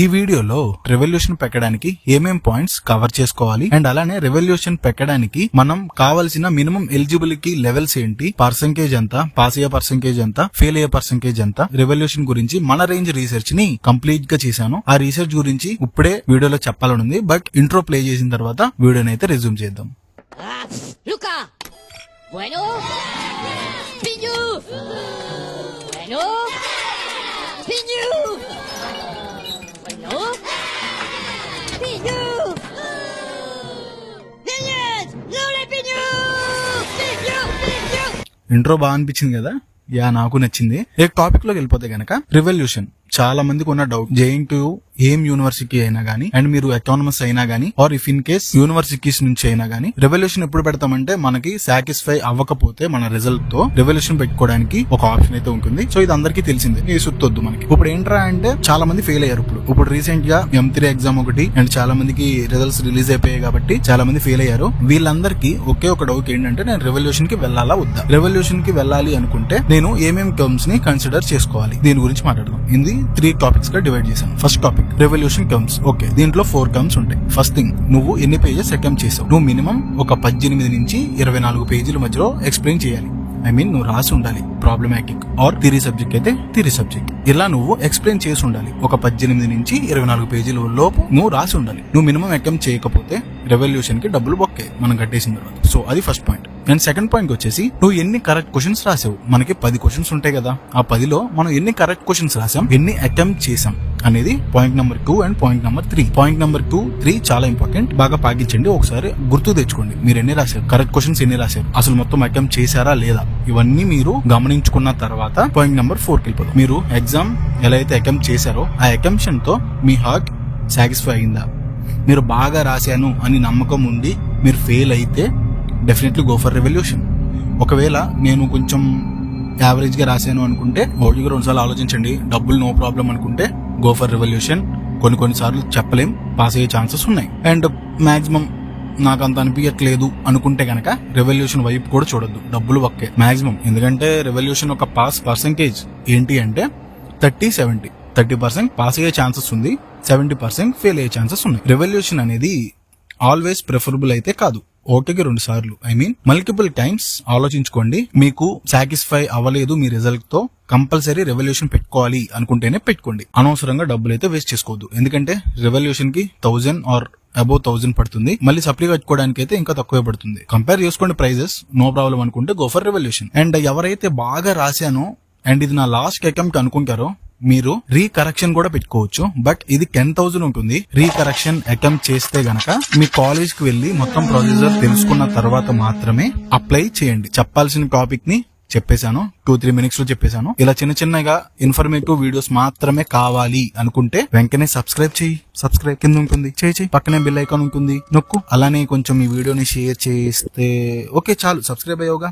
ఈ వీడియోలో రెవల్యూషన్ పెట్టడానికి ఏమేం పాయింట్స్ కవర్ చేసుకోవాలి అండ్ అలానే రెవల్యూషన్ పెట్టడానికి మనం కావాల్సిన మినిమం ఎలిజిబిలిటీ లెవెల్స్ ఏంటి, పర్సెంటేజ్ ఎంత, పాస్ అయ్యే పర్సెంటేజ్ ఎంత, ఫెయిల్ అయ్యే పర్సెంటేజ్ ఎంత, రెవల్యూషన్ గురించి మన రేంజ్ రీసెర్చ్ ని కంప్లీట్ గా చేశాను. ఆ రీసెర్చ్ గురించి ఇప్పుడే వీడియోలో చెప్పాలనుంది, బట్ ఇంట్రో ప్లే చేసిన తర్వాత వీడియోని అయితే రెజ్యూమ్ చేద్దాం. Luca. Bueno. Piñu. Bueno. Piñu. Bueno. Piñu. Niñas, no le piñu. Piñu, piñu. Intro బాగా అనిపించింది కదా, యా నాకు నచ్చింది. ఏ టాపిక్ లోకి వెళ్ళిపోతే గనక రెవల్యూషన్ చాలా మందికి ఉన్న డౌట్. జేఎన్‌టీయూ ఏం యూనివర్సిటీ అయినా గానీ అండ్ మీరు అటానమస్ అయినా గానీ or if in case universities నుంచి అయినా గానీ రెవల్యూషన్ ఎప్పుడు పెడతామంటే మనకి సాటిస్ఫై అవ్వకపోతే మన రిజల్ట్ తో రెవల్యూషన్ పెట్టుకోవడానికి ఒక ఆప్షన్ అయితే ఉంటుంది. సో ఇది అందరికీ తెలిసిందే, ఈ సుత్తొద్దు మనకి. ఇప్పుడు ఏంట్రా అంటే చాలా మంది ఫెయిల్ అయ్యారు. ఇప్పుడు రీసెంట్ గా M3 ఎగ్జామ్ ఒకటి అండ్ చాలా మందికి రిజల్ట్స్ రిలీజ్ అయిపోయాయి కాబట్టి చాలా మంది ఫెయిల్ అయ్యారు. వీళ్ళందరికీ ఒకే ఒక డౌట్ ఏంటంటే నేను రెవల్యూషన్ కి వెళ్ళాలా వద్దా. రెవల్యూషన్ కి వెళ్ళాలి అనుకుంటే నేను ఏమేమి టర్మ్స్ ని కన్సిడర్ చేసుకోవాలి, దీని గురించి మాట్లాడదాం. ఇది 3 టాపిక్స్ గా డివైడ్ చేశాను. First topic revolution terms. Okay, దీంట్లో 4 టర్మ్స్ ఉంటాయి. ఫస్ట్ థింగ్, నువ్వు ఎన్ని పేజెస్ అటెంప్ట్ చేసావు. నువ్వు మినిమం ఒక 18 నుంచి 24 పేజీల మధ్యలో ఎక్స్ప్లెయిన్ చేయాలి. నువ్వు రాసి ఉండాలి. ప్రాబ్లమాటిక్ ఆర్ థియరీ సబ్జెక్ట్ అయితే థియరీ సబ్జెక్ట్ ఇలా నువ్వు ఎక్స్ప్లెయిన్ చేసి ఉండాలి. ఒక 18 నుంచి 24 పేజీల లోపు నువ్వు రాసి ఉండాలి. నువ్వు మినిమం అటెంప్ట్ చేయకపోతే రెవల్యూషన్ కి డబ్బులు బొక్కే మనం కట్టేసిన తర్వాత. సో అది first point. And second point వచ్చేసి నువ్వు ఎన్ని కరెక్ట్ క్వశ్చన్స్ రాసావు. మనకి 10 క్వశ్చన్స్ ఉంటాయి కదా, ఆ 10లో మనం ఎన్ని కరెక్ట్ క్వశ్చన్స్ రాసాం, ఎన్ని అటెంప్ట్ చేసాం అనేది point number 2 and point number 3. Point number 2, 3 చాలా ఇంపార్టెంట్. బాగా పాటించండి. ఒకసారి గుర్తు తెచ్చుకోండి మీరు ఎన్ని రాశారు, కరెక్ట్ క్వశ్చన్స్ ఎన్ని రాశారు, అసలు మొత్తం అటెంప్ట్ చేశారా లేదా, ఇవన్నీ మీరు గమనించుకున్న తర్వాత పాయింట్ నెంబర్ 4కి వెళ్ళిపోతాం. మీరు ఎగ్జామ్ ఎలా అయితే అటెంప్ట్ చేశారో ఆ అటెంప్షన్ తో మీ హార్ట్ సాటిస్ఫై అయిందా. మీరు బాగా రాశాను అని నమ్మకం ఉండి మీరు ఫెయిల్ అయితే డెఫినెట్లీ గో ఫర్ రెవల్యూషన్. ఒకవేళ నేను కొంచెం యావరేజ్ గా రాశాను అనుకుంటే ఒకటికి 2 సార్లు ఆలోచించండి. డబ్బులు నో ప్రాబ్లం అనుకుంటే గో ఫర్ రెవల్యూషన్. కొన్ని సార్లు చెప్పలేం, పాస్ అయ్యే ఛాన్సెస్ ఉన్నాయి. అండ్ మాక్సిమం నాకు అంత అనిపించట్లేదు అనుకుంటే గనక రెవల్యూషన్ వైపు కూడా చూడొద్దు, డబ్బులు ఒక్కే మాక్సిమం. ఎందుకంటే రెవల్యూషన్ ఒక పాస్ పర్సెంటేజ్ ఏంటి అంటే 30-70. 30% పాస్ అయ్యే ఛాన్సెస్ ఉంది, 70% ఫెయిల్ అయ్యే ఛాన్సెస్ ఉన్నాయి. రెవల్యూషన్ అనేది ఆల్వేస్ ప్రిఫరబుల్ అయితే కాదు, ఒకటికి 2 సార్లు మల్టిపుల్ టైమ్స్ ఆలోచించుకోండి. మీకు సాటిస్ఫై అవ్వలేదు మీ రిజల్ట్ తో, కంపల్సరీ రెవల్యూషన్ పెట్టుకోవాలి అనుకుంటేనే పెట్టుకోండి. అనవసరంగా డబ్బులు అయితే వేస్ట్ చేసుకోవద్దు. ఎందుకంటే రెవల్యూషన్ కి 1000 ఆర్ అబౌవ్ 1000 పడుతుంది. మళ్ళీ సప్లీ కట్టుకోవడానికి అయితే ఇంకా తక్కువే పడుతుంది. కంపేర్ చేసుకోండి ప్రైజెస్, నో ప్రాబ్లం అనుకుంటే గో ఫర్ రెవల్యూషన్. అండ్ ఎవరైతే బాగా రాశానో అండ్ ఇది నా లాస్ట్ అటెంప్ట్ అనుకుంటారో మీరు రీకరెక్షన్ కూడా పెట్టుకోవచ్చు. బట్ ఇది 10,000 ఉంటుంది. రీకరెక్షన్ అటెంప్ట్ చేస్తే గనక మీ కాలేజ్ కి వెళ్లి మొత్తం ప్రొసీజర్ తెలుసుకున్న తర్వాత మాత్రమే అప్లై చేయండి. చెప్పాల్సిన టాపిక్ ని చెప్పేశాను, 2-3 మినిట్స్ లో చెప్పేశాను. ఇలా చిన్నగా ఇన్ఫర్మేటివ్ వీడియోస్ మాత్రమే కావాలి అనుకుంటే వెంటనే సబ్స్క్రైబ్ చేయి. సబ్స్క్రైబ్ కింద ఉంటుంది, చేయి. పక్కనే బెల్ ఐకాన్ ఉంటుంది, నొక్కు. అలానే కొంచెం ఈ వీడియోని షేర్ చేస్తే ఓకే చాలు, సబ్స్క్రైబ్ అయ్యోగా.